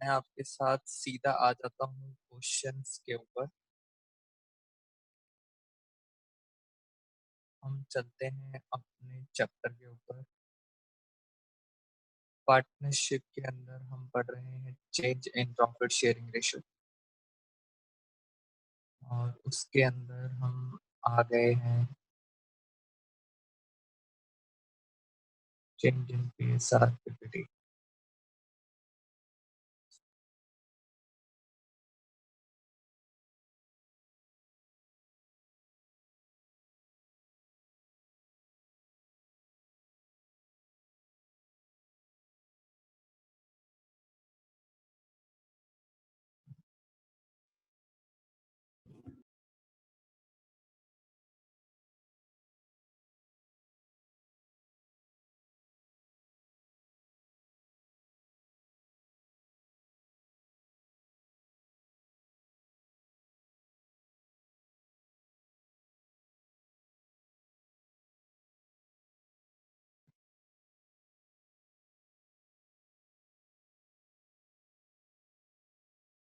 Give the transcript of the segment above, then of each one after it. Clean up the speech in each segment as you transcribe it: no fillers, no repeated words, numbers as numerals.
मैं आपके साथ सीधा आ जाता हूँ क्वेश्चंस के ऊपर। हम चलते हैं अपने चैप्टर के ऊपर। पार्टनरशिप के अंदर हम पढ़ रहे हैं change in profit sharing ratio, और उसके अंदर हम आ गए हैं चेंज इन पीएसआर पीपीटी।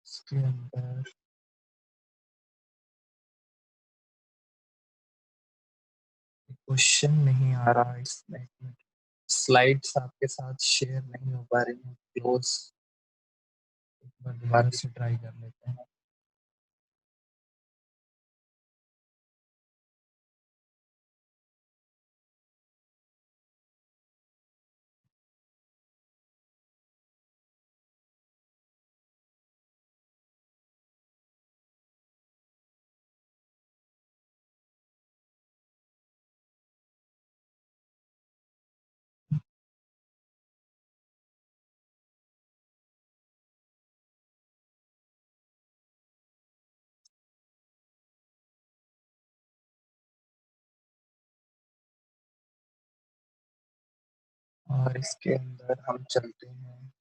इसके अंदर क्वेश्चन नहीं आ रहा है, इसमें स्लाइड्स आपके साथ शेयर नहीं हो पा रही हैं। क्लोज एक बार दोबारा से ट्राई कर लेते हैं। और इसके अंदर हम चलते हैं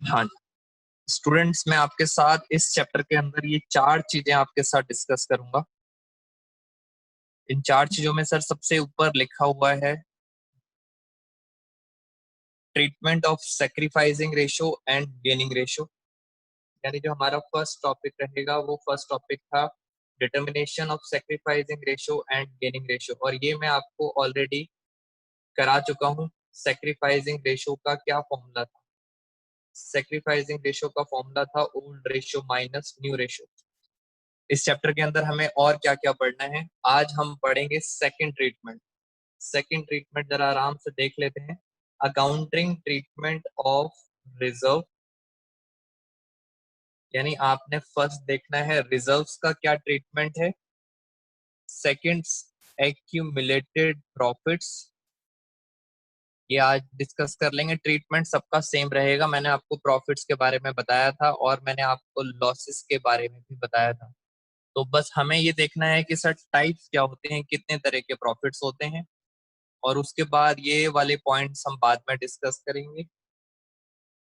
हाँ स्टूडेंट्स, मैं आपके साथ इस चैप्टर के अंदर ये 4 चीजें आपके साथ डिस्कस करूंगा। इन 4 चीजों में सर सबसे ऊपर लिखा हुआ है treatment of sacrificing ratio and gaining ratio. यानी जो हमारा फर्स्ट टॉपिक रहेगा वो फर्स्ट टॉपिक था determination of sacrificing ratio and gaining ratio, और ये मैं आपको ऑलरेडी करा चुका हूँ। सैक्रिफाइसिंग रेशियो का क्या फॉर्मूला था? सैक्रिफाइसिंग रेशियो का फॉर्मूला था old ratio minus new ratio. इस चैप्टर के अंदर हमें और क्या क्या पढ़ना है? आज हम पढ़ेंगे सेकंड ट्रीटमेंट। सेकंड ट्रीटमेंट जरा आराम से देख लेते हैं। अकाउंटिंग ट्रीटमेंट ऑफ रिजर्व, यानी आपने फर्स्ट देखना है रिजर्व्स का क्या ट्रीटमेंट है। सेकंड, एक्यूमुलेटेड प्रॉफिट्स, ये आज डिस्कस कर लेंगे। ट्रीटमेंट सबका सेम रहेगा। मैंने आपको प्रॉफिट्स के बारे में बताया था और मैंने आपको लॉसेस के बारे में भी बताया था। तो बस हमें ये देखना है कि सर टाइप्स क्या होते हैं, कितने तरह के प्रॉफिट्स होते हैं, और उसके बाद ये वाले पॉइंट्स हम बाद में डिस्कस करेंगे।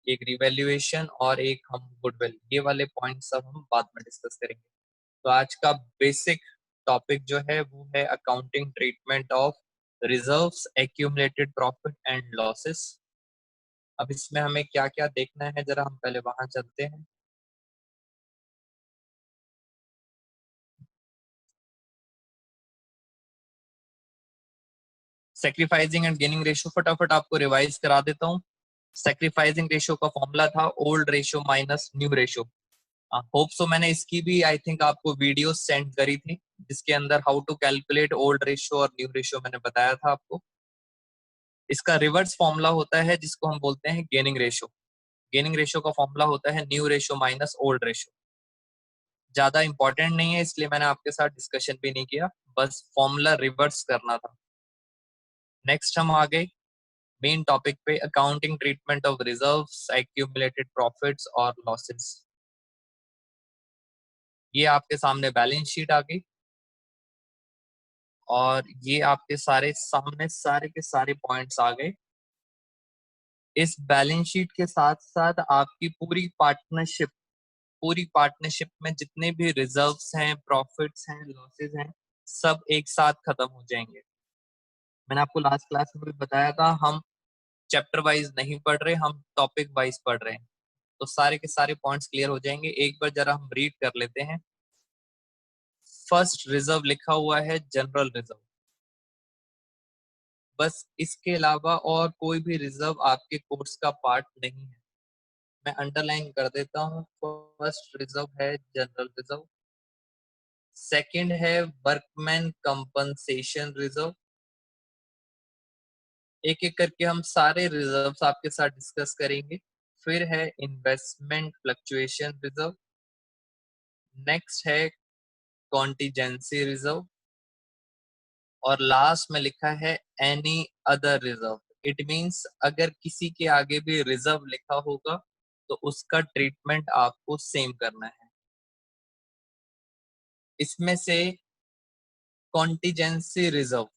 एक रिवैल्यूएशन और एक हम गुडविल, ये वाले पॉइंट्स सब हम बाद में डिस्कस करेंगे। तो आज का बेसिक टॉपिक जो है वो है accounting treatment of reserves, accumulated profit and losses. अब इसमें हमें क्या क्या देखना है, जरा हम पहले वहां चलते हैं। सेक्रीफाइसिंग एंड गेनिंग रेशियो फटाफट आपको रिवाइज करा देता हूँ। सेक्रीफाइसिंग रेशियो का फॉर्मूला था old ratio minus new ratio. Hope so मैंने इसकी भी आई थिंक आपको वीडियो सेंड करी थी, जिसके अंदर how to calculate old ratio और न्यू रेशियो मैंने बताया था आपको। इसका रिवर्स फॉर्मूला होता है जिसको हम बोलते हैं गेनिंग रेशियो। गेनिंग रेशियो का फॉर्मूला होता है new ratio minus old ratio. ज्यादा इंपॉर्टेंट नहीं है, इसलिए मैंने आपके साथ डिस्कशन भी नहीं किया, बस फॉर्मूला रिवर्स करना था। नेक्स्ट हम आ गए मेन टॉपिक पे, accounting treatment of reserves, accumulated profits और लॉसेस। ये आपके सामने बैलेंस शीट आ गई, और ये आपके सारे सामने सारे के सारे पॉइंट्स आ गए। इस बैलेंस शीट के साथ साथ आपकी पूरी पार्टनरशिप पूरी पार्टनरशिप में जितने भी रिजर्व्स हैं, प्रॉफिट्स हैं, लॉसेस हैं, सब एक साथ खत्म हो जाएंगे। मैंने आपको लास्ट क्लास में भी बताया था, हम चैप्टर वाइज नहीं पढ़ रहे, हम टॉपिक वाइज पढ़ रहे हैं, तो सारे के सारे पॉइंट्स क्लियर हो जाएंगे। एक बार जरा हम रीड कर लेते हैं। फर्स्ट रिजर्व लिखा हुआ है जनरल रिजर्व, बस इसके अलावा और कोई भी रिजर्व आपके कोर्स का पार्ट नहीं है। मैं अंडरलाइन कर देता हूँ। फर्स्ट रिजर्व है जनरल रिजर्व, सेकंड है वर्कमैन कंपनसेशन रिजर्व। एक एक करके हम सारे रिजर्व्स आपके साथ डिस्कस करेंगे। फिर है इन्वेस्टमेंट फ्लक्चुएशन रिजर्व, नेक्स्ट है कॉन्टिजेंसी रिजर्व, और लास्ट में लिखा है any other reserve. It means अगर किसी के आगे भी रिजर्व लिखा होगा तो उसका ट्रीटमेंट आपको सेम करना है। इसमें से कॉन्टिजेंसी रिजर्व,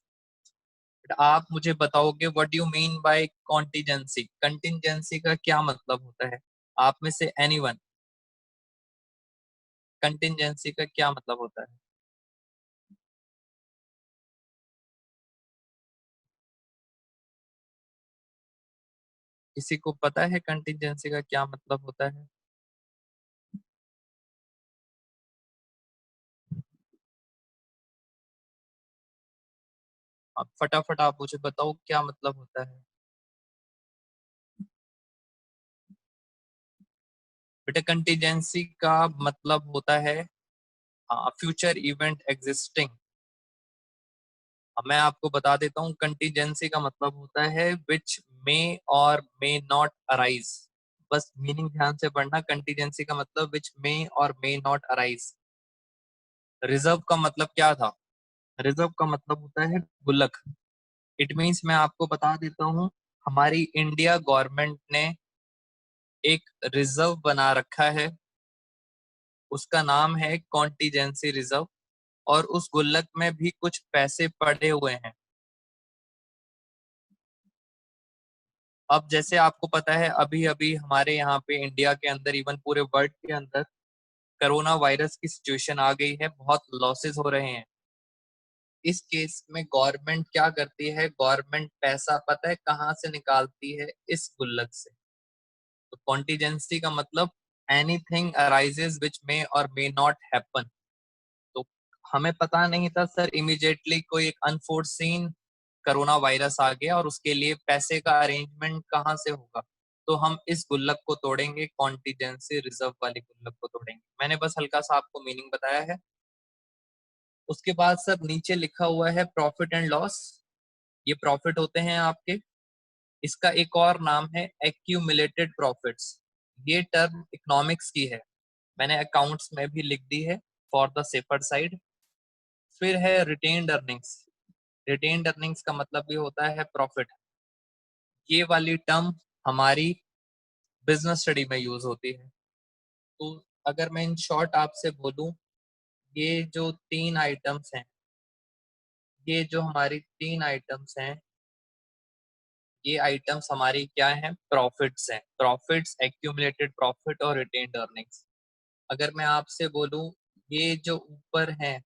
आप मुझे बताओगे what you mean by contingency? Contingency का क्या मतलब होता है? आप में से एनीवन, कंटिजेंसी का क्या मतलब होता है? किसी को पता है कंटिजेंसी का क्या मतलब होता है? आप फटाफट आप मुझे बताओ क्या मतलब होता है। बेटा कंटिजेंसी का मतलब होता है फ्यूचर इवेंट एग्जिस्टिंग। मैं आपको बता देता हूँ, कंटिजेंसी का मतलब होता है विच मे और मे नॉट अराइज। बस मीनिंग ध्यान से पढ़ना। कंटिजेंसी का मतलब विच मे और मे नॉट अराइज। रिजर्व का मतलब क्या था? रिजर्व का मतलब होता है गुल्लक। इट मीन्स मैं आपको बता देता हूँ, हमारी इंडिया गवर्नमेंट ने एक रिजर्व बना रखा है, उसका नाम है कॉन्टिजेंसी रिजर्व, और उस गुल्लक में भी कुछ पैसे पड़े हुए हैं। अब जैसे आपको पता है, अभी अभी हमारे यहाँ पे इंडिया के अंदर, इवन पूरे वर्ल्ड के अंदर कोरोना वायरस की सिचुएशन आ गई है, बहुत लॉसेस हो रहे हैं। इस केस में गवर्नमेंट क्या करती है? गवर्नमेंट पैसा पता है कहाँ से निकालती है? इस गुल्लक से। तो कॉन्टिजेंसी का मतलब एनीथिंग अराइजेस विच मे और मे नॉट हैपन। तो हमें पता नहीं था सर, इमीडिएटली कोई एक अनफोर्सीन कोरोना वायरस आ गया और उसके लिए पैसे का अरेंजमेंट कहाँ से होगा? तो हम इस गुल्लक को तोड़ेंगे, कॉन्टिजेंसी रिजर्व वाली गुल्लक को तोड़ेंगे। मैंने बस हल्का सा आपको मीनिंग बताया है। उसके बाद सर नीचे लिखा हुआ है प्रॉफिट एंड लॉस। ये प्रॉफिट होते हैं आपके। इसका एक और नाम है एक्यूमुलेटेड प्रॉफिट्स। ये टर्म इकोनॉमिक्स की है, मैंने अकाउंट्स में भी लिख दी है फॉर द सेफर साइड। फिर है रिटेन्ड अर्निंग्स। रिटेन्ड अर्निंग्स का मतलब भी होता है प्रॉफिट। ये वाली टर्म हमारी बिजनेस स्टडी में यूज होती है। तो अगर मैं इन शॉर्ट आपसे बोलूं, ये जो तीन आइटम्स हैं, ये जो हमारी तीन आइटम्स हैं, ये आइटम्स हमारी क्या हैं? प्रॉफिट्स हैं। प्रॉफिट्स, एक्यूमुलेटेड प्रॉफिट और रिटेन्ड अर्निंग्स। अगर मैं आपसे बोलूं, ये जो ऊपर हैं,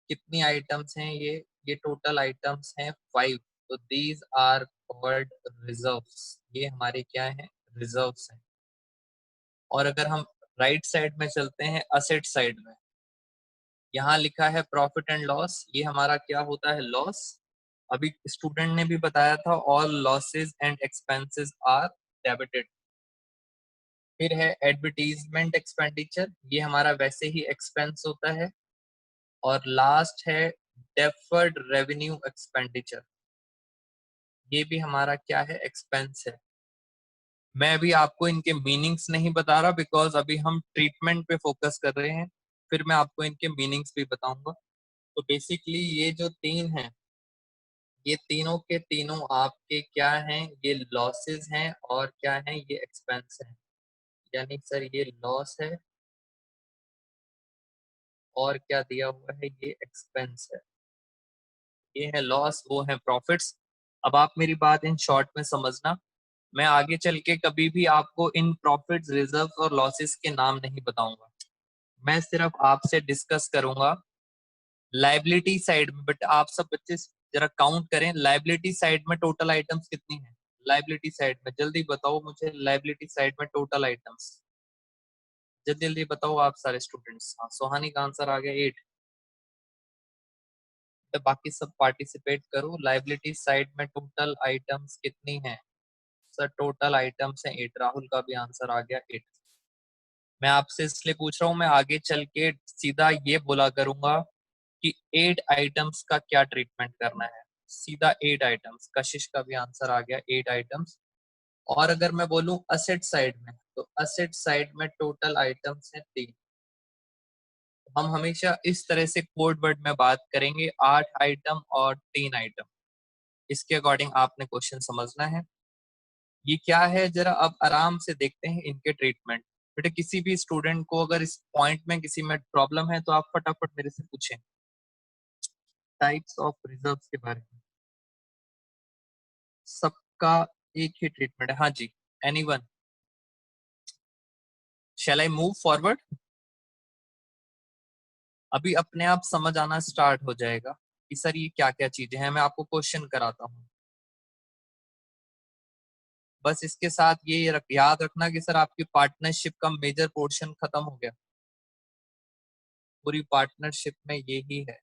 कितनी आइटम्स हैं ये टोटल आइटम्स हैं 5। तो दीज आर कॉल्ड रिजर्व्स। ये हमारे क्या हैं? रिजर्व्स हैं। और अगर हम राइट साइड में चलते हैं, असेट साइड में, यहाँ लिखा है प्रॉफिट एंड लॉस। ये हमारा क्या होता है? लॉस। अभी स्टूडेंट ने भी बताया था, all losses and expenses are debited. फिर है एडवर्टीजमेंट एक्सपेंडिचर, ये हमारा वैसे ही एक्सपेंस होता है। और लास्ट है डेफर्ड रेवेन्यू एक्सपेंडिचर, ये भी हमारा क्या है? एक्सपेंस है। मैं अभी आपको इनके मीनिंग्स नहीं बता रहा, बिकॉज अभी हम ट्रीटमेंट पे फोकस कर रहे हैं। फिर मैं आपको इनके मीनिंग्स भी बताऊंगा। तो बेसिकली ये जो तीन हैं, ये तीनों के तीनों आपके क्या हैं? ये लॉसेस हैं, और क्या हैं? ये एक्सपेंस हैं। यानी सर ये लॉस है, और क्या दिया हुआ है? ये एक्सपेंस है। ये है लॉस, वो है प्रॉफिट्स। अब आप मेरी बात इन शॉर्ट में समझना। मैं आगे चल के कभी भी आपको इन प्रॉफिट्स, रिजर्व्स और लॉसेस के नाम नहीं बताऊंगा। मैं सिर्फ आपसे डिस्कस करूंगा लाइबिलिटी साइड में। बट आप सब बच्चे जरा काउंट करें, लाइबिलिटी साइड में टोटल आइटम्स कितनी है? लाइबिलिटी साइड में जल्दी बताओ मुझे, लाइबिलिटी साइड में टोटल आइटम्स जल्दी जल्दी बताओ आप सारे स्टूडेंट्स। हाँ, सोहानी का आंसर आ गया 8। तो बाकी सब पार्टिसिपेट करो। लाइबिलिटी साइड में टोटल आइटम्स कितनी है? सर टोटल आइटम्स है 8। राहुल का भी आंसर आ गया 8। मैं आपसे इसलिए पूछ रहा हूँ, मैं आगे चल के सीधा ये बोला करूंगा कि 8 आइटम्स का क्या ट्रीटमेंट करना है। सीधा 8 आइटम्स। कशिश का भी आंसर आ गया 8 आइटम्स। और अगर मैं बोलूं असेट साइड में, तो असेट साइड में टोटल आइटम्स है 3। हम हमेशा इस तरह से कोड वर्ड में बात करेंगे, 8 आइटम और 3 आइटम। इसके अकॉर्डिंग आपने क्वेश्चन समझना है। ये क्या है जरा अब आराम से देखते हैं इनके ट्रीटमेंट। बेटा किसी भी स्टूडेंट को अगर इस पॉइंट में किसी में प्रॉब्लम है तो आप फटाफट मेरे से पूछें। टाइप्स ऑफ रिजर्व्स के बारे में सबका एक ही ट्रीटमेंट है। हाँ जी, anyone? Shall I move forward? अभी अपने आप समझ आना स्टार्ट हो जाएगा कि सर ये क्या क्या चीजें हैं। मैं आपको क्वेश्चन कराता हूँ। बस इसके साथ ये याद रखना कि सर आपकी पार्टनरशिप का मेजर पोर्शन खत्म हो गया। पूरी पार्टनरशिप में यही है।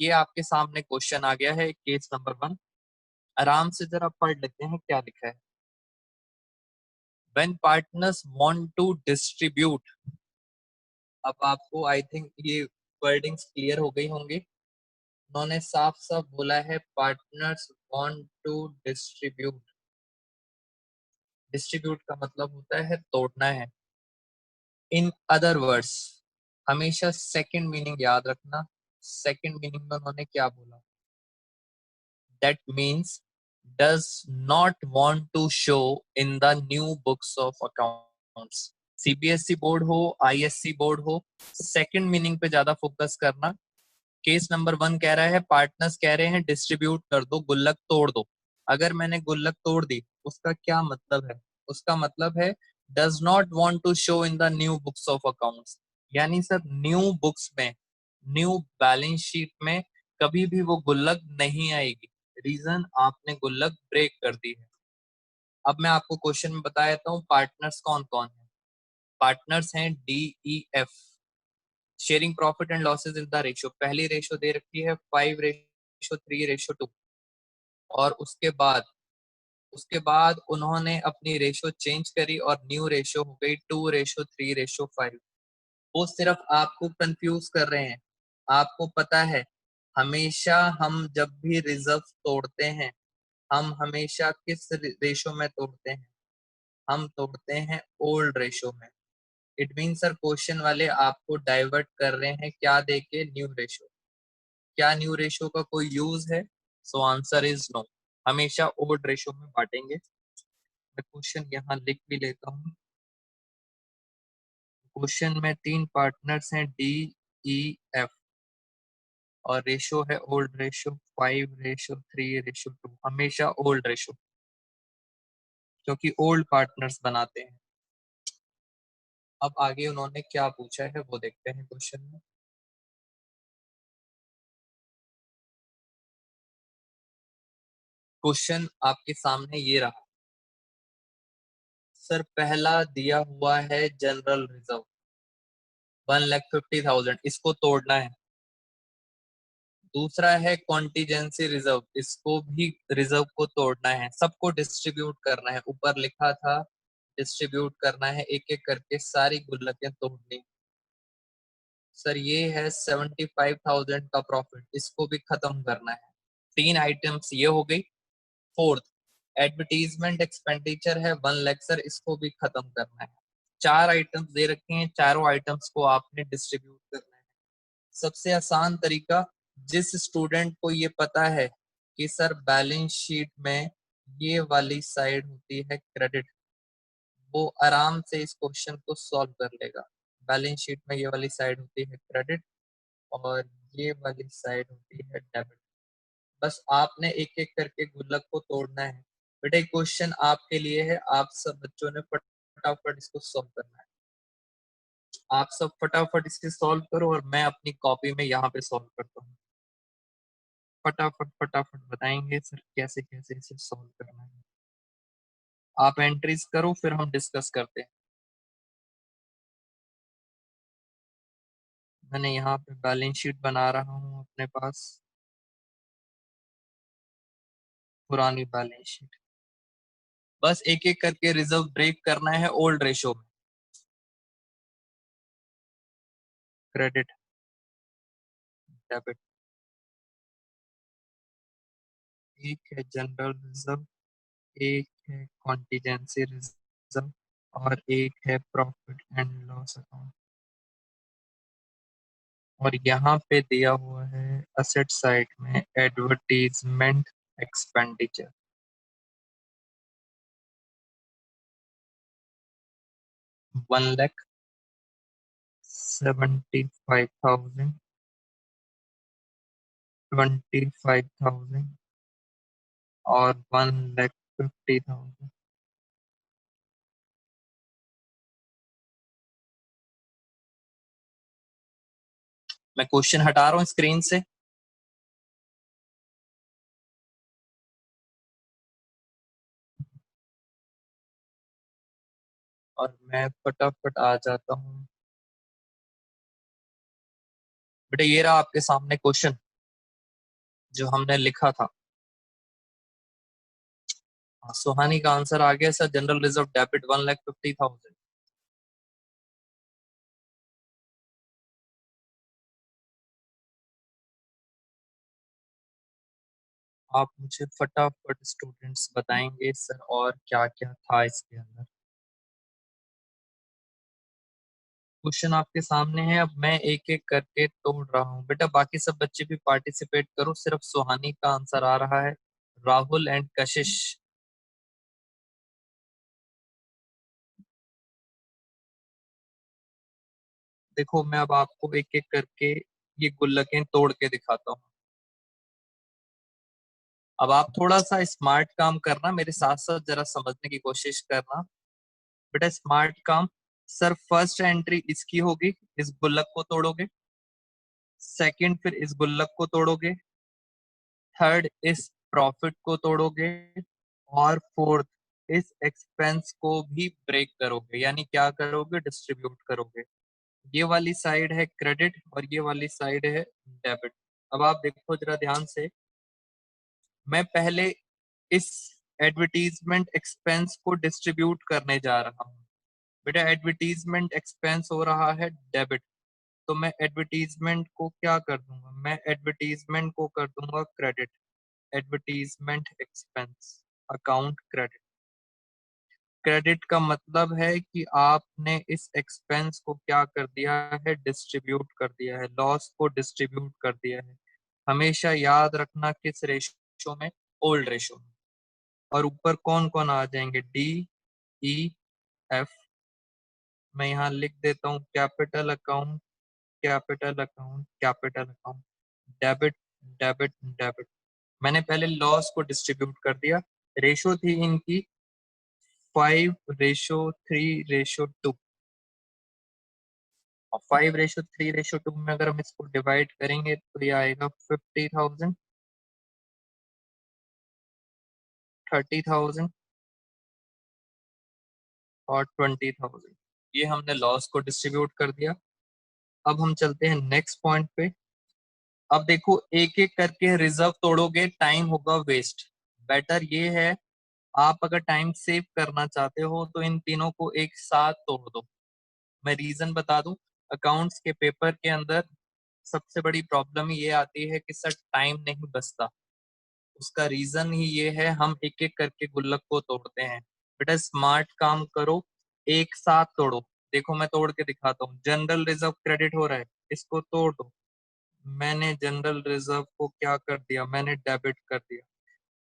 ये आपके सामने क्वेश्चन आ गया है, केस नंबर 1। आराम से जरा पढ़ लेते हैं क्या लिखा है। When partners want to distribute, अब आपको आई थिंक ये वर्डिंग्स क्लियर हो गई होंगी। उन्होंने साफ साफ बोला है partners want to distribute. Distribute का मतलब होता है तोड़ना है। इन अदर वर्ड्स, हमेशा सेकंड मीनिंग याद रखना। सेकंड मीनिंग में उन्होंने क्या बोला? That means does not want to show in the new books of accounts. CBSE board हो, आईएससी बोर्ड हो, सेकंड मीनिंग पे ज्यादा फोकस करना। केस नंबर 1 कह रहा है पार्टनर्स कह रहे हैं डिस्ट्रीब्यूट कर दो, गुल्लक तोड़ दो। अगर मैंने गुल्लक तोड़ दी उसका क्या मतलब है? उसका मतलब है does not want to show in the new books of accounts. यानी सर न्यू बुक्स में, न्यू बैलेंस शीट में कभी भी वो गुल्लक नहीं आएगी। रीजन, आपने गुल्लक ब्रेक कर दी है। अब मैं आपको क्वेश्चन में बता देता हूँ पार्टनर्स कौन कौन है। पार्टनर्स हैं DEF। Sharing profit and losses in the ratio, पहली रेशियो दे रखी है 5:3:2। और उसके बाद उन्होंने अपनी रेशियो चेंज करी और न्यू रेशियो हो गई 2:3:5। वो सिर्फ आपको कंफ्यूज कर रहे हैं। आपको पता है हमेशा हम जब भी रिजर्व तोड़ते हैं, हम हमेशा किस रेशियो में तोड़ते हैं? हम तोड़ते हैं ओल्ड रेशियो में। इट मीन सर क्वेश्चन वाले आपको डाइवर्ट कर रहे हैं क्या देके? New ratio. क्या न्यू रेशियो का कोई यूज है? So answer is no. हमेशा ओल्ड रेशियो में बांटेंगे। मैं क्वेश्चन यहाँ लिख भी लेता हूँ। क्वेश्चन में 3 पार्टनर्स हैं DEF और रेशियो है ओल्ड रेशियो 5:3:2। हमेशा ओल्ड रेशियो, क्योंकि ओल्ड पार्टनर्स बनाते हैं। अब आगे उन्होंने क्या पूछा है वो देखते हैं क्वेश्चन में। क्वेश्चन आपके सामने ये रहा। सर पहला दिया हुआ है जनरल रिजर्व 1,50,000, इसको तोड़ना है। दूसरा है कॉन्टीजेंसी रिजर्व, इसको भी रिजर्व को तोड़ना है। सबको डिस्ट्रीब्यूट करना है। ऊपर लिखा था डिस्ट्रीब्यूट करना है, एक एक करके सारी गुल्लकें तोड़नी। सर ये है 75,000 का प्रॉफिट, इसको भी खत्म करना है। 3 आइटम्स ये हो गई। फोर्थ, एडवर्टीजमेंट एक्सपेंडिचर है 1 लाख, सर इसको भी खत्म करना है। 4 आइटम्स दे रखे हैं, चारों आइटम्स को आपने डिस्ट्रीब्यूट करना है। सबसे आसान तरीका, जिस स्टूडेंट को ये पता है कि सर बैलेंस शीट में ये वाली साइड होती है क्रेडिट, वो आराम से इस क्वेश्चन को सॉल्व कर लेगा। बैलेंस शीट में ये वाली साइड होती है क्रेडिट और ये वाली साइड होती है डेबिट। बस आपने एक एक करके गुल्लक को तोड़ना है। बेटा एक क्वेश्चन आपके लिए है, आप सब बच्चों ने फटाफट इसको सॉल्व करना है। आप सब फटाफट इसे सॉल्व करो और मैं अपनी कॉपी में यहाँ पे सॉल्व करता हूँ। फटाफट फटाफट बताएंगे सर कैसे कैसे इसे सॉल्व करना है। आप एंट्रीज करो फिर हम डिस्कस करते हैं। मैंने यहाँ पे बैलेंस शीट बना रहा हूँ अपने पास, पुरानी बैलेंस शीट। बस एक एक करके रिजर्व ब्रेक करना है ओल्ड रेशो में। क्रेडिट, डेबिट, एक है जनरल रिजर्व, एक है कॉन्टिजेंसी रिजर्व और एक है प्रॉफिट एंड लॉस अकाउंट। और यहाँ पे दिया हुआ है असेट साइड में एडवर्टीजमेंट एक्सपेंडिचर 1,75,000, 25,000 और 1,50,000। मैं क्वेश्चन हटा रहा हूँ स्क्रीन से। और मैं फटाफट आ जाता हूँ। बेटा ये रहा आपके सामने क्वेश्चन जो हमने लिखा था। सुहानी का आंसर आ गया सर, जनरल रिजर्व डेबिट 1,50,000। आप मुझे फटाफट स्टूडेंट्स बताएंगे सर और क्या क्या था इसके अंदर। क्वेश्चन आपके सामने है, अब मैं एक एक करके तोड़ रहा हूँ। बेटा बाकी सब बच्चे भी पार्टिसिपेट करो, सिर्फ सुहानी का आंसर आ रहा है, राहुल एंड कशिश। देखो मैं अब आपको एक एक करके ये गुल्लकें तोड़ के दिखाता हूँ। अब आप थोड़ा सा स्मार्ट काम करना, मेरे साथ साथ जरा समझने की कोशिश करना। बेटा स्मार्ट काम, सर फर्स्ट एंट्री इसकी होगी, इस गुल्लक को तोड़ोगे। सेकंड फिर इस गुल्लक को तोड़ोगे। थर्ड इस प्रॉफिट को तोड़ोगे। और फोर्थ इस एक्सपेंस को भी ब्रेक करोगे, यानी क्या करोगे, डिस्ट्रीब्यूट करोगे। ये वाली साइड है क्रेडिट और ये वाली साइड है डेबिट। अब आप देखो जरा ध्यान से, मैं पहले इस एडवर्टीजमेंट एक्सपेंस को डिस्ट्रीब्यूट करने जा रहा हूँ। बेटा एडवर्टीजमेंट एक्सपेंस हो रहा है डेबिट, तो मैं एडवर्टीजमेंट को क्या कर दूंगा, मैं एडवर्टीजमेंट को कर दूंगा credit. Advertisement expense account credit. Credit का मतलब है कि आपने इस एक्सपेंस को क्या कर दिया है, डिस्ट्रीब्यूट कर दिया है, लॉस को डिस्ट्रीब्यूट कर दिया है। हमेशा याद रखना किस रेशो में, ओल्ड रेशो में। और ऊपर कौन कौन आ जाएंगे, डी, ई, एफ। मैं यहाँ लिख देता हूँ capital account, capital account, capital account, debit, debit, debit. मैंने पहले लॉस को डिस्ट्रीब्यूट कर दिया। रेशो थी इनकी 5:3:2। और 5:3:2 में अगर हम इसको डिवाइड करेंगे तो ये आएगा 50,000, 30,000 और 20,000। ये हमने लॉस को डिस्ट्रीब्यूट कर दिया। अब हम चलते हैं नेक्स्ट पॉइंट पे। अब देखो एक एक करके रिजर्व तोड़ोगे टाइम होगा वेस्ट। बेटर ये है, आप अगर टाइम सेव करना चाहते हो तो इन तीनों को एक साथ तोड़ दो। मैं रीजन बता दूं, अकाउंट्स के पेपर के अंदर सबसे बड़ी प्रॉब्लम ये आती है कि सर टाइम नहीं बचता। उसका रीजन ही ये है, हम एक एक करके गुल्लक को तोड़ते हैं। बेटा स्मार्ट काम करो, एक साथ तोड़ो। देखो मैं तोड़ के दिखाता हूँ। जनरल रिजर्व क्रेडिट हो रहा है, इसको तोड़ दो। मैंने जनरल रिजर्व को क्या कर दिया, मैंने डेबिट कर दिया।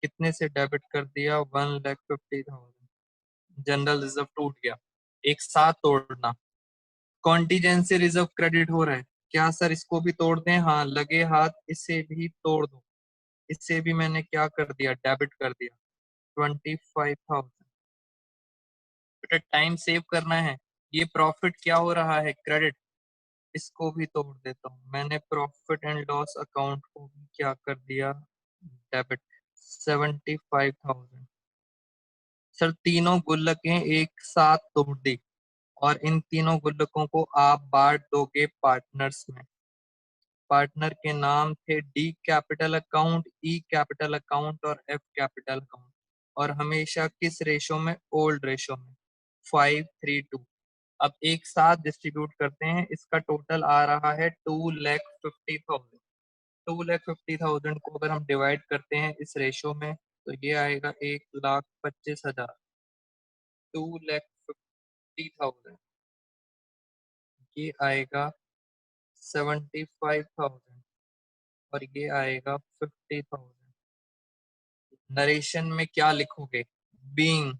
कितने से डेबिट कर दिया, 1,50,000। जनरल रिजर्व टूट गया। एक साथ तोड़ना, कॉन्टीजेंसी रिजर्व क्रेडिट हो रहा है क्या सर, इसको भी तोड़ दें? हाँ, लगे हाथ इसे भी तोड़ दो। इसे भी मैंने क्या कर दिया, डेबिट कर दिया 25,000। बेटा टाइम सेव करना है। ये प्रॉफिट क्या हो रहा है, क्रेडिट। इसको भी तोड़ देता हूँ, मैंने प्रॉफिट एंड लॉस अकाउंट को भी क्या कर दिया, डेबिट 75,000। सर तीनों गुल्लकें एक साथ तोड़ दी और इन तीनों गुल्लकों को आप बांट दोगे पार्टनर्स में। पार्टनर के नाम थे D capital account, E capital account और एफ कैपिटल अकाउंट। और हमेशा किस रेशो में, ओल्ड रेशो में, 5:3:2। अब एक साथ डिस्ट्रीब्यूट करते हैं, इसका टोटल आ रहा है 2,50,000। 2,50,000 को अगर हम डिवाइड करते हैं इस रेशो में तो ये आएगा 1,25,000। 2,50,000 ये आएगा 75,000 और ये आएगा 50,000। नरेशन में क्या लिखोगे, being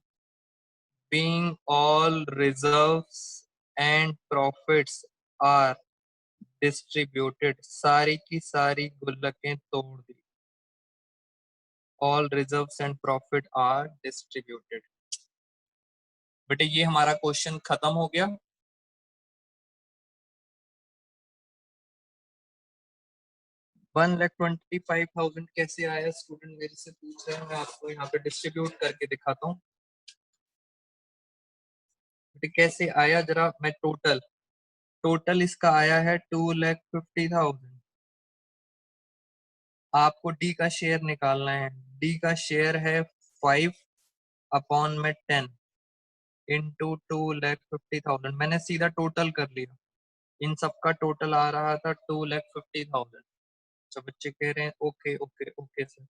all reserves and profits are distributed। सारी की सारी गुल्लकें तोड़ दी, all reserves and profit are distributed। बेटे ये हमारा क्वेश्चन खत्म हो गया। 1,25,000 कैसे आया, स्टूडेंट मेरे से पूछ रहे हैं, मैं आपको यहाँ पे डिस्ट्रीब्यूट करके दिखाता हूँ। बेटे कैसे आया, जरा मैं टोटल इसका आया है 2,50,000। आपको डी का शेयर निकालना है। डी का शेयर है 5/10 इंटू 2,50,000। मैंने सीधा टोटल कर लिया, इन सबका टोटल आ रहा था 2,50,000। तो बच्चे कह रहे हैं ओके ओके ओके सर।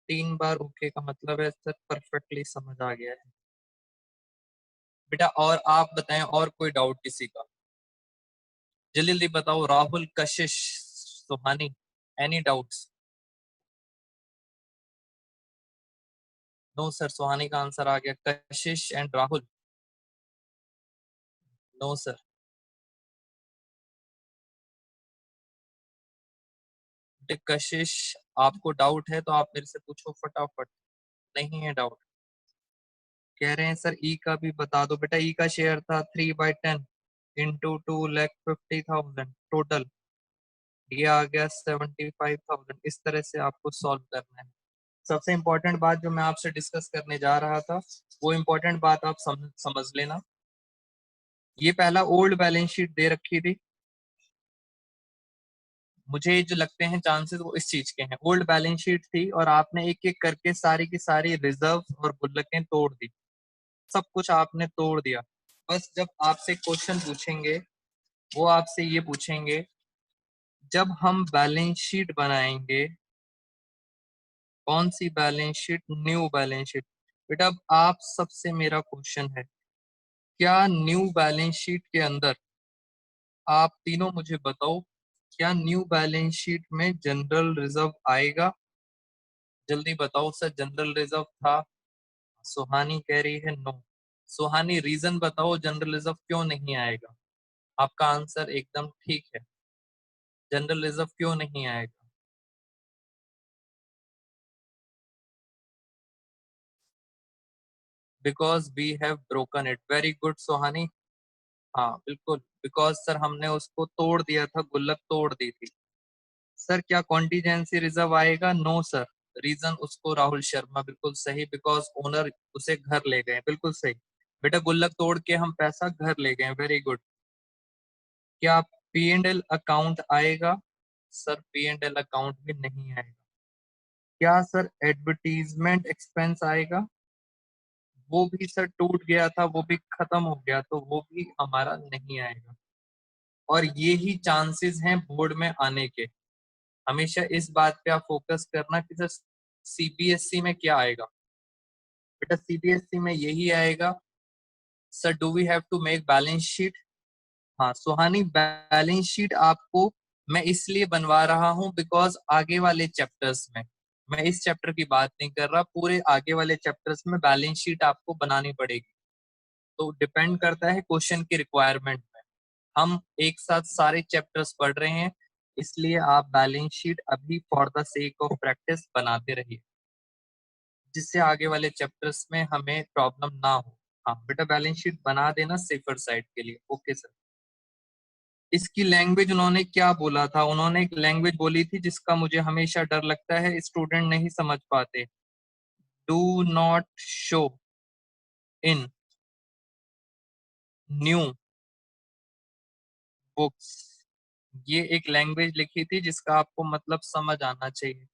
3 बार ओके का मतलब है सर परफेक्टली समझ आ गया है। बेटा और आप बताएं, और कोई डाउट किसी का, जल्दी जल्दी बताओ। राहुल, कशिश, सुहानी, एनी डाउट्स? नो सर, सुहानी का आंसर आ गया। कशिश एंड राहुल, नो सर। कशिश आपको डाउट है तो आप मेरे से पूछो फटाफट। नहीं है डाउट? कह रहे हैं सर ई का भी बता दो। बेटा ई का शेयर था 3/10 इंटू 2,50,000 टोटल, ये आ गया 75,000। इस तरह से आपको सॉल्व करना है। सबसे इंपॉर्टेंट बात जो मैं आपसे डिस्कस करने जा रहा था, वो इंपॉर्टेंट बात आप समझ लेना। ये पहला ओल्ड बैलेंस शीट दे रखी थी, मुझे जो लगते हैं चांसेस वो इस चीज के हैं। ओल्ड बैलेंस शीट थी और आपने एक एक करके सारी की सारी रिजर्व और गुल्लकें तोड़ दी, सब कुछ आपने तोड़ दिया। बस जब आपसे क्वेश्चन पूछेंगे वो आपसे ये पूछेंगे, जब हम बैलेंस शीट बनाएंगे, कौन सी balance sheet, new balance sheet. बेटा अब आप सबसे मेरा क्वेश्चन है, क्या न्यू बैलेंस शीट के अंदर, आप तीनों मुझे बताओ, क्या न्यू बैलेंस शीट में जनरल रिजर्व आएगा? जल्दी बताओ सर, जनरल रिजर्व था? सुहानी कह रही है नो। सुहानी रीजन बताओ जनरल रिजर्व क्यों नहीं आएगा? आपका आंसर एकदम ठीक है, जनरल रिजर्व क्यों नहीं आएगा? Because we have broken it. Very good Suhani, हाँ बिल्कुल, बिकॉज सर हमने उसको तोड़ दिया था, गुल्लक तोड़ दी थी। सर क्या कॉन्टीजेंसी रिजर्व आएगा? No sir. रीजन उसको राहुल शर्मा, बिल्कुल सही, बिकॉज ओनर उसे घर ले गए, बिल्कुल सही। बेटा गुल्लक तोड़ के हम पैसा घर ले गए, वेरी गुड। क्या P&L अकाउंट आएगा? सर P&L अकाउंट भी नहीं आएगा। क्या सर एडवर्टीजमेंट एक्सपेंस आएगा? वो भी सर टूट गया था, वो भी खत्म हो गया, तो वो भी हमारा नहीं आएगा। और ये ही चांसेस हैं बोर्ड में आने के। हमेशा इस बात पे आप फोकस करना कि सर सीबीएसई में क्या आएगा। बेटा सीबीएसई में यही आएगा, sir do we have to make balance sheet. हाँ सुहानी, बैलेंस शीट आपको मैं इसलिए बनवा रहा हूँ बिकॉज आगे वाले चैप्टर्स में, मैं इस चैप्टर की बात नहीं कर रहा, पूरे आगे वाले चैप्टर्स में बैलेंस शीट आपको बनानी पड़ेगी। तो डिपेंड करता है क्वेश्चन की रिक्वायरमेंट में। हम एक साथ सारे चैप्टर्स पढ़ रहे हैं, इसलिए आप बैलेंस शीट अभी for the sake of practice बनाते रहिए, जिससे आगे वाले चैप्टर्स में हमें प्रॉब्लम ना हो। हाँ बेटा, बैलेंस शीट बना देना सेफर साइड के लिए। Okay sir. इसकी लैंग्वेज उन्होंने क्या बोला था? उन्होंने एक लैंग्वेज बोली थी जिसका मुझे हमेशा डर लगता है स्टूडेंट नहीं समझ पाते। Do not show in new books. ये एक लैंग्वेज लिखी थी जिसका आपको मतलब समझ आना चाहिए।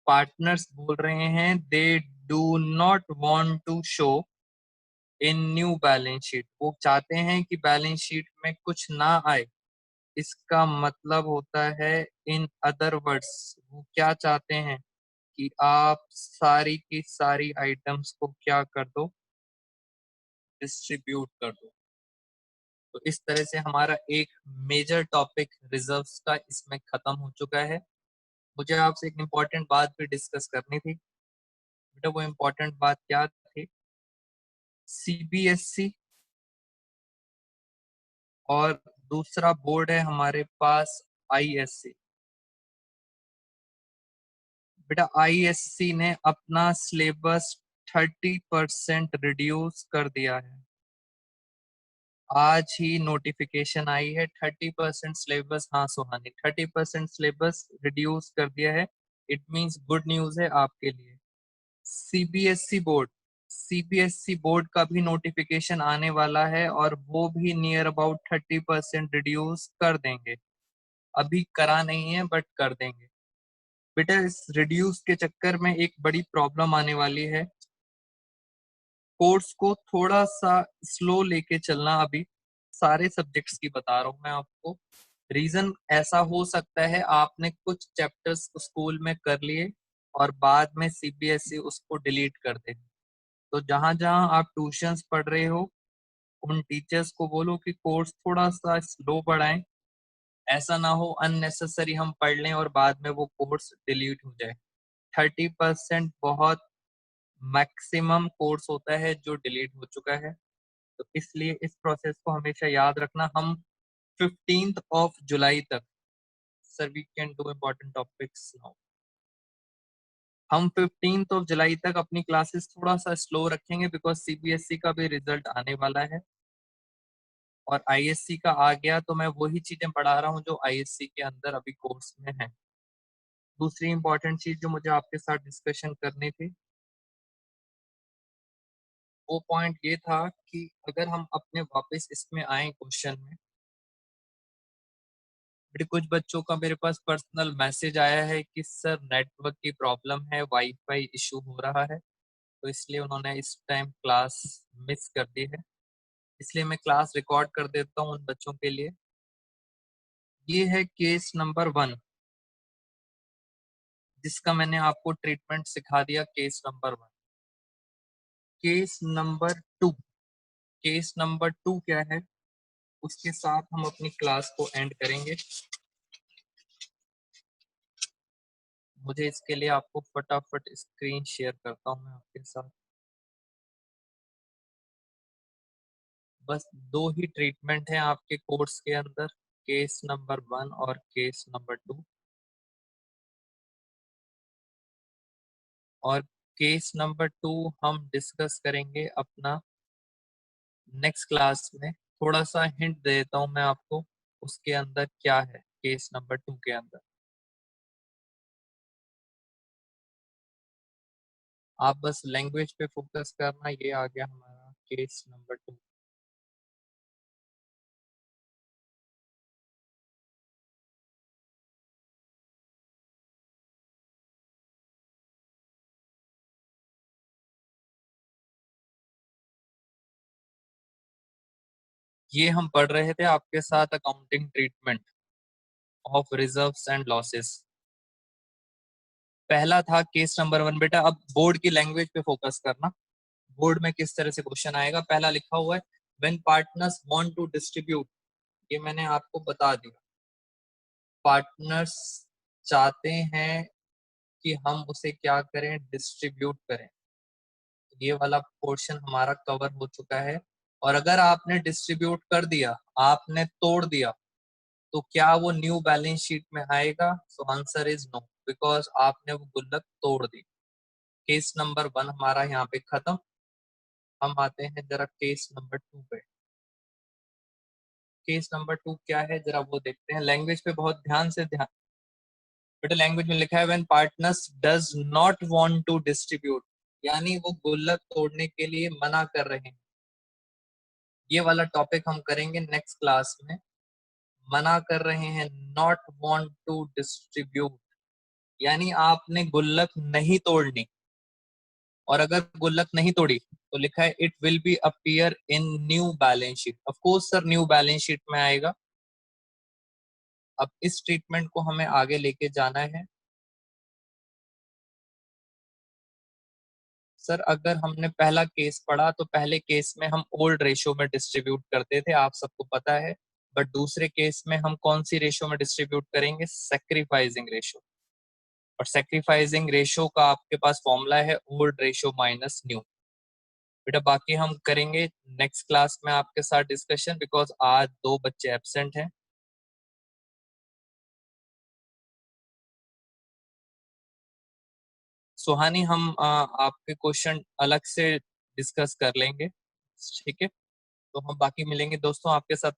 पार्टनर्स बोल रहे हैं they do not want to show in new balance sheet. वो चाहते हैं कि बैलेंस शीट में कुछ ना आए। इसका मतलब होता है, इन अदर वर्ड्स, वो क्या चाहते हैं कि आप सारी की सारी आइटम्स को क्या कर दो, डिस्ट्रीब्यूट कर दो। तो इस तरह से हमारा एक मेजर टॉपिक रिजर्व्स का इसमें खत्म हो चुका है। मुझे आपसे एक इम्पॉर्टेंट बात भी डिस्कस करनी थी बेटा। वो इम्पोर्टेंट बात क्या थी? सीबीएसई और दूसरा बोर्ड है हमारे पास आईएससी। बेटा आईएससी ने अपना सिलेबस 30% रिड्यूस कर दिया है। आज ही नोटिफिकेशन आई है, 30% सिलेबस। हाँ सुहानी, 30% सिलेबस रिड्यूस कर दिया है। इट मींस गुड न्यूज है आपके लिए। सीबीएसई बोर्ड, सीबीएसई बोर्ड का भी नोटिफिकेशन आने वाला है और वो भी नियर अबाउट 30% रिड्यूस कर देंगे। अभी करा नहीं है बट कर देंगे। बेटा इस रिड्यूस के चक्कर में एक बड़ी प्रॉब्लम आने वाली है। कोर्स को थोड़ा सा स्लो लेके चलना। अभी सारे सब्जेक्ट्स की बता रहा हूँ मैं आपको। रीजन ऐसा हो सकता है, आपने कुछ चैप्टर्स स्कूल में कर लिए और बाद में सीबीएसई उसको डिलीट कर दे। तो जहां जहां आप ट्यूशंस पढ़ रहे हो, उन टीचर्स को बोलो कि कोर्स थोड़ा सा स्लो बढ़ाएं। ऐसा ना हो अननेसेसरी हम पढ़ लें और बाद में वो कोर्स डिलीट हो जाए। 30% बहुत मैक्सिमम कोर्स होता है जो डिलीट हो चुका है। तो इसलिए इस प्रोसेस को हमेशा याद रखना। हम 15 जुलाई तक, sir we can do important topics now. हम 15 जुलाई तक अपनी क्लासेस थोड़ा सा स्लो रखेंगे बिकॉज सीबीएसई का भी रिजल्ट आने वाला है और आईएससी का आ गया तो मैं वही चीजें पढ़ा रहा हूँ जो आईएससी के अंदर अभी कोर्स में है। दूसरी इंपॉर्टेंट चीज जो मुझे आपके साथ डिस्कशन करनी थी, वो पॉइंट ये था कि अगर हम अपने वापस इसमें आए क्वेश्चन में, फिर कुछ बच्चों का मेरे पास पर्सनल मैसेज आया है कि सर नेटवर्क की प्रॉब्लम है, वाईफाई इशू हो रहा है, तो इसलिए उन्होंने इस टाइम क्लास मिस कर दी है। इसलिए मैं क्लास रिकॉर्ड कर देता हूँ उन बच्चों के लिए। ये है केस नंबर 1 जिसका मैंने आपको ट्रीटमेंट सिखा दिया। Case number 1। Case number 2, case number 2 क्या है, उसके साथ हम अपनी क्लास को एंड करेंगे। मुझे इसके लिए आपको फटाफट स्क्रीन शेयर करता हूँ मैं आपके साथ। बस 2 ही ट्रीटमेंट हैं आपके कोर्स के अंदर, केस नंबर 1 और केस नंबर 2। और केस नंबर 2 हम डिस्कस करेंगे अपना नेक्स्ट क्लास में। थोड़ा सा हिंट दे देता हूँ मैं आपको, उसके अंदर क्या है केस नंबर 2 के अंदर। आप बस लैंग्वेज पे फोकस करना। ये आ गया हमारा केस नंबर 2। ये हम पढ़ रहे थे आपके साथ accounting treatment of reserves and losses. पहला था केस नंबर 1। बेटा अब बोर्ड की लैंग्वेज पे फोकस करना। बोर्ड में किस तरह से क्वेश्चन आएगा। पहला लिखा हुआ है when partners want to distribute. ये मैंने आपको बता दिया। पार्टनर्स चाहते हैं कि हम उसे क्या करें, डिस्ट्रीब्यूट करें। ये वाला पोर्शन हमारा कवर हो चुका है। और अगर आपने डिस्ट्रीब्यूट कर दिया, आपने तोड़ दिया, तो क्या वो न्यू बैलेंस शीट में आएगा? So answer is no, because आपने वो गुल्लक तोड़ दी। केस नंबर 1 हमारा यहाँ पे खत्म। हम आते हैं जरा केस नंबर 2 पे। केस नंबर 2 क्या है जरा वो देखते हैं। लैंग्वेज पे बहुत ध्यान से ध्यान। बेटा लैंग्वेज में लिखा है when partners does not want to distribute, यानी वो गुल्लक तोड़ने के लिए मना कर रहे हैं। ये वाला टॉपिक हम करेंगे नेक्स्ट क्लास में। मना कर रहे हैं, नॉट वांट टू डिस्ट्रीब्यूट, यानी आपने गुल्लक नहीं तोड़नी। और अगर गुल्लक नहीं तोड़ी तो लिखा है it will be appear in new balance sheet. Of course sir new balance sheet में आएगा। अब इस ट्रीटमेंट को हमें आगे लेके जाना है। सर अगर हमने पहला केस पढ़ा तो पहले केस में हम ओल्ड रेशियो में डिस्ट्रीब्यूट करते थे, आप सबको पता है। बट दूसरे केस में हम कौन सी रेशियो में डिस्ट्रीब्यूट करेंगे? Sacrificing ratio. और सैक्रिफाइसिंग रेशियो का आपके पास फॉर्मूला है ओल्ड रेशियो माइनस न्यू। बेटा बाकी हम करेंगे नेक्स्ट क्लास में आपके साथ डिस्कशन, बिकॉज आज 2 बच्चे एब्सेंट हैं। सुहानी हम आपके क्वेश्चन अलग से डिस्कस कर लेंगे, ठीक है? तो हम बाकी मिलेंगे दोस्तों आपके साथ।